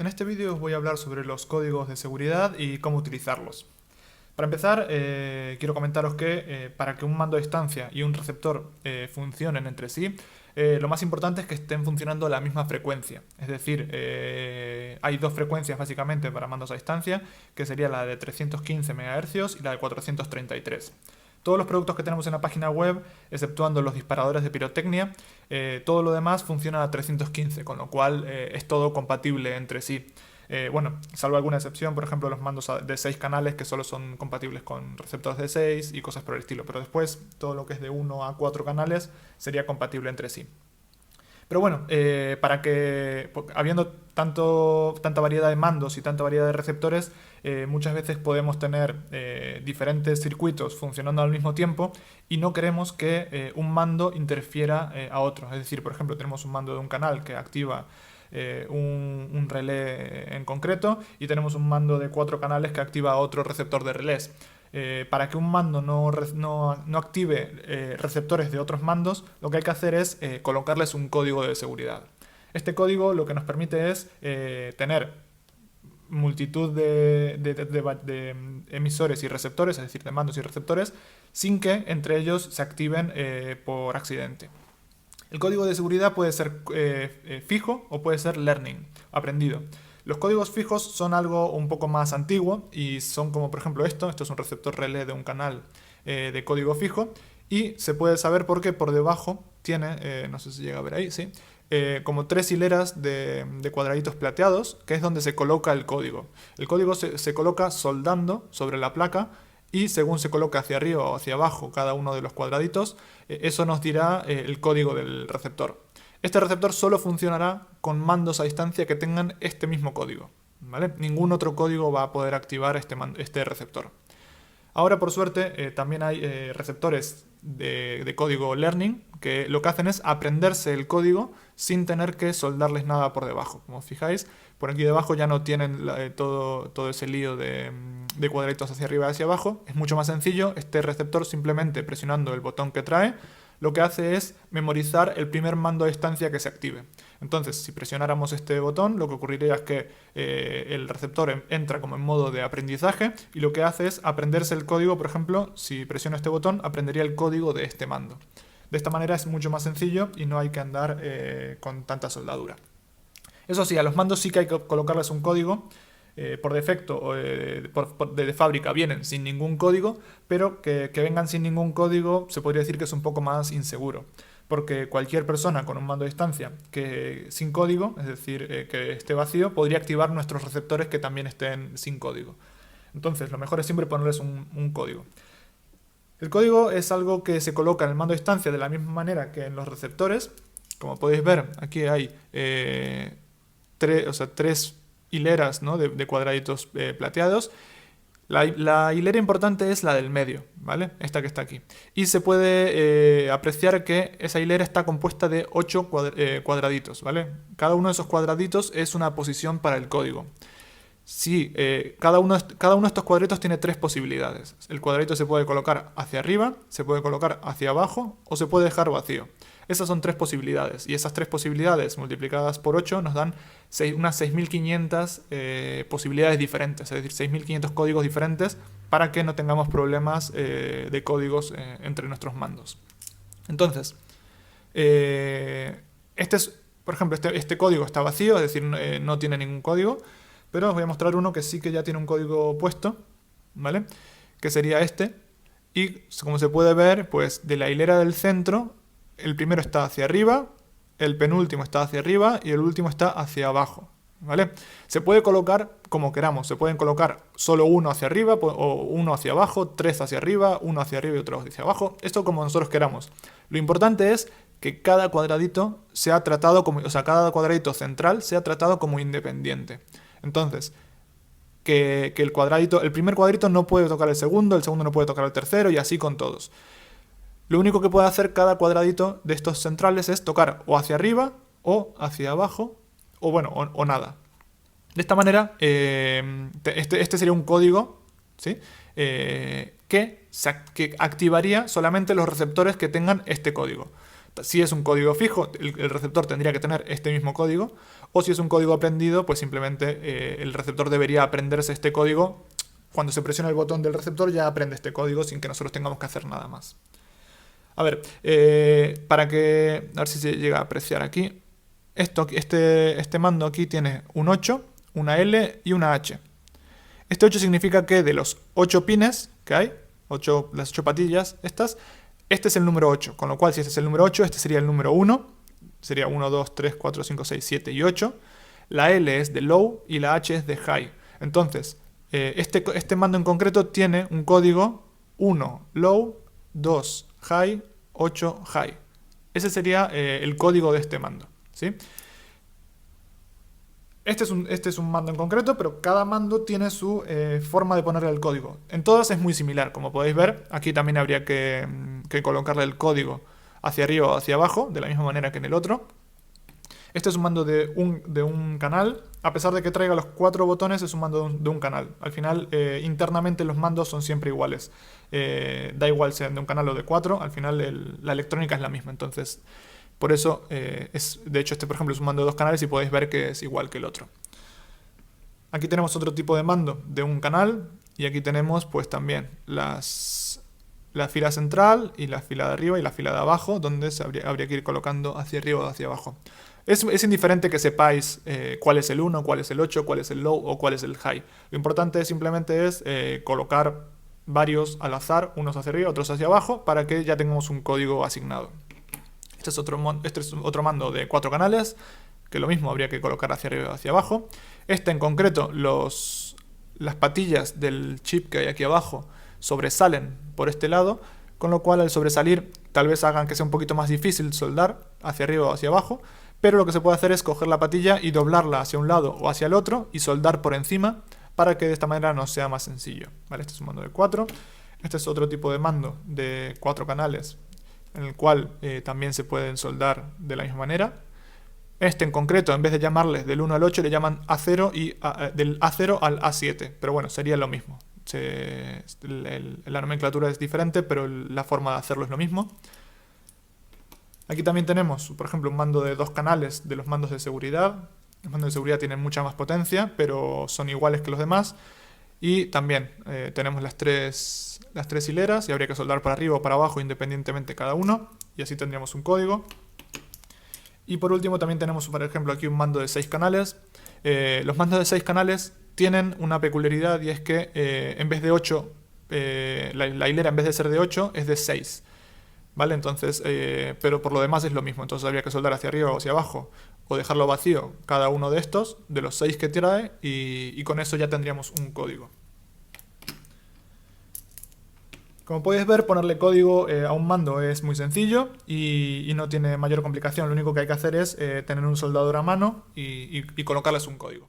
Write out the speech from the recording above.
En este vídeo os voy a hablar sobre los códigos de seguridad y cómo utilizarlos. Para empezar, quiero comentaros que para que un mando a distancia y un receptor funcionen entre sí, lo más importante es que estén funcionando a la misma frecuencia. Es decir, hay dos frecuencias básicamente para mandos a distancia, que sería la de 315 MHz y la de 433. Todos los productos que tenemos en la página web, exceptuando los disparadores de pirotecnia, todo lo demás funciona a 315, con lo cual es todo compatible entre sí. Bueno, salvo alguna excepción, por ejemplo los mandos de 6 canales que solo son compatibles con receptores de 6 y cosas por el estilo, pero después todo lo que es de 1 a 4 canales sería compatible entre sí. Pero bueno, para que, habiendo tanta variedad de mandos y tanta variedad de receptores, muchas veces podemos tener diferentes circuitos funcionando al mismo tiempo y no queremos que un mando interfiera a otro. Es decir, por ejemplo, tenemos un mando de un canal que activa un relé en concreto y tenemos un mando de 4 canales que activa otro receptor de relés. Para que un mando no active receptores de otros mandos, lo que hay que hacer es colocarles un código de seguridad. Este código lo que nos permite es tener multitud de emisores y receptores, es decir, de mandos y receptores, sin que entre ellos se activen por accidente. El código de seguridad puede ser fijo o puede ser learning, aprendido. Los códigos fijos son algo un poco más antiguo y son como por ejemplo esto es un receptor relé de un canal de código fijo y se puede saber porque por debajo tiene, no sé si llega a ver ahí, sí, como 3 hileras de cuadraditos plateados, que es donde se coloca el código. El código se coloca soldando sobre la placa y según se coloca hacia arriba o hacia abajo cada uno de los cuadraditos, eso nos dirá el código del receptor. Este receptor solo funcionará con mandos a distancia que tengan este mismo código, ¿vale? Ningún otro código va a poder activar este receptor. Ahora, por suerte, también hay receptores de código learning que lo que hacen es aprenderse el código sin tener que soldarles nada por debajo. Como os fijáis, por aquí debajo ya no tienen todo ese lío de cuadraditos hacia arriba y hacia abajo. Es mucho más sencillo. Este receptor, simplemente presionando el botón que trae, lo que hace es memorizar el primer mando a distancia que se active. Entonces, si presionáramos este botón, lo que ocurriría es que el receptor entra como en modo de aprendizaje y lo que hace es aprenderse el código. Por ejemplo, si presiono este botón, aprendería el código de este mando. De esta manera es mucho más sencillo y no hay que andar con tanta soldadura. Eso sí, a los mandos sí que hay que colocarles un código. Por defecto, de fábrica vienen sin ningún código, pero que vengan sin ningún código se podría decir que es un poco más inseguro. Porque cualquier persona con un mando a distancia que sin código, es decir, que esté vacío, podría activar nuestros receptores que también estén sin código. Entonces, lo mejor es siempre ponerles un código. El código es algo que se coloca en el mando a distancia de la misma manera que en los receptores. Como podéis ver, aquí hay tres hileras, ¿no?, de cuadraditos plateados. La hilera importante es la del medio, ¿vale? Esta que está aquí. Y se puede apreciar que esa hilera está compuesta de 8 cuadraditos, ¿vale? Cada uno de esos cuadraditos es una posición para el código. Sí, cada uno de estos cuadritos tiene 3 posibilidades. El cuadrito se puede colocar hacia arriba, se puede colocar hacia abajo o se puede dejar vacío. Esas son 3 posibilidades y esas 3 posibilidades multiplicadas por 8 nos dan unas 6500 posibilidades diferentes, es decir, 6500 códigos diferentes para que no tengamos problemas de códigos entre nuestros mandos. Entonces, por ejemplo, este código está vacío, es decir, no tiene ningún código, pero os voy a mostrar uno que sí que ya tiene un código puesto, ¿vale? Que sería este. Y como se puede ver, pues de la hilera del centro, el primero está hacia arriba, el penúltimo está hacia arriba y el último está hacia abajo, ¿vale? Se puede colocar como queramos, se pueden colocar solo uno hacia arriba o uno hacia abajo, 3 hacia arriba, uno hacia arriba y otro hacia abajo, esto como nosotros queramos. Lo importante es que cada cuadradito sea tratado como, o sea, cada cuadradito central sea tratado como independiente. Entonces, que el primer cuadrito no puede tocar el segundo no puede tocar el tercero y así con todos. Lo único que puede hacer cada cuadradito de estos centrales es tocar o hacia arriba o hacia abajo o bueno, o nada. De esta manera, este sería un código, ¿sí? Que activaría solamente los receptores que tengan este código. Si es un código fijo, el receptor tendría que tener este mismo código, o si es un código aprendido, pues simplemente el receptor debería aprenderse este código. Cuando se presiona el botón del receptor ya aprende este código sin que nosotros tengamos que hacer nada más. A ver, a ver si se llega a apreciar aquí. Este mando aquí tiene un 8, una L y una H. Este 8 significa que de los 8 pines que hay, las 8 patillas estas, este es el número 8, con lo cual si este es el número 8, este sería el número 1, sería 1, 2, 3, 4, 5, 6, 7 y 8. La L es de low y la H es de high. Entonces, este mando en concreto tiene un código 1 low, 2 high, 8 high. Ese sería el código de este mando, ¿sí? Este es un mando en concreto, pero cada mando tiene su forma de ponerle el código. En todas es muy similar, como podéis ver. Aquí también habría que colocarle el código hacia arriba o hacia abajo, de la misma manera que en el otro. Este es un mando de un canal. A pesar de que traiga los 4 botones, es un mando de un canal. Al final, internamente los mandos son siempre iguales. Da igual sean de un canal o de 4, al final la electrónica es la misma. Entonces, por eso, de hecho, este por ejemplo es un mando de 2 canales y podéis ver que es igual que el otro. Aquí tenemos otro tipo de mando de un canal y aquí tenemos pues también la fila central y la fila de arriba y la fila de abajo, donde habría que ir colocando hacia arriba o hacia abajo. Es indiferente que sepáis cuál es el 1, cuál es el 8, cuál es el low o cuál es el high. Lo importante simplemente es colocar varios al azar, unos hacia arriba, otros hacia abajo, para que ya tengamos un código asignado. Este es otro mando de 4 canales, que lo mismo habría que colocar hacia arriba y hacia abajo. Este en concreto, las patillas del chip que hay aquí abajo sobresalen por este lado, con lo cual al sobresalir tal vez hagan que sea un poquito más difícil soldar hacia arriba o hacia abajo, pero lo que se puede hacer es coger la patilla y doblarla hacia un lado o hacia el otro y soldar por encima para que de esta manera nos sea más sencillo. ¿Vale? Este es un mando de 4. Este es otro tipo de mando de 4 canales, en el cual también se pueden soldar de la misma manera. Este en concreto, en vez de llamarles del 1 al 8, le llaman A0 y del A0 al A7, pero bueno, sería lo mismo. La nomenclatura es diferente, pero la forma de hacerlo es lo mismo. Aquí también tenemos, por ejemplo, un mando de 2 canales de los mandos de seguridad. Los mandos de seguridad tienen mucha más potencia, pero son iguales que los demás. Y también tenemos las tres hileras y habría que soldar para arriba o para abajo independientemente cada uno. Y así tendríamos un código. Y por último también tenemos, por ejemplo, aquí un mando de 6 canales. Los mandos de 6 canales tienen una peculiaridad y es que en vez de 8, la hilera en vez de ser de 8 es de 6. ¿Vale? Entonces, pero por lo demás es lo mismo. Entonces habría que soldar hacia arriba o hacia abajo o dejarlo vacío cada uno de estos, de los 6 que trae, y con eso ya tendríamos un código. Como podéis ver, ponerle código a un mando es muy sencillo y no tiene mayor complicación. Lo único que hay que hacer es tener un soldador a mano y colocarles un código.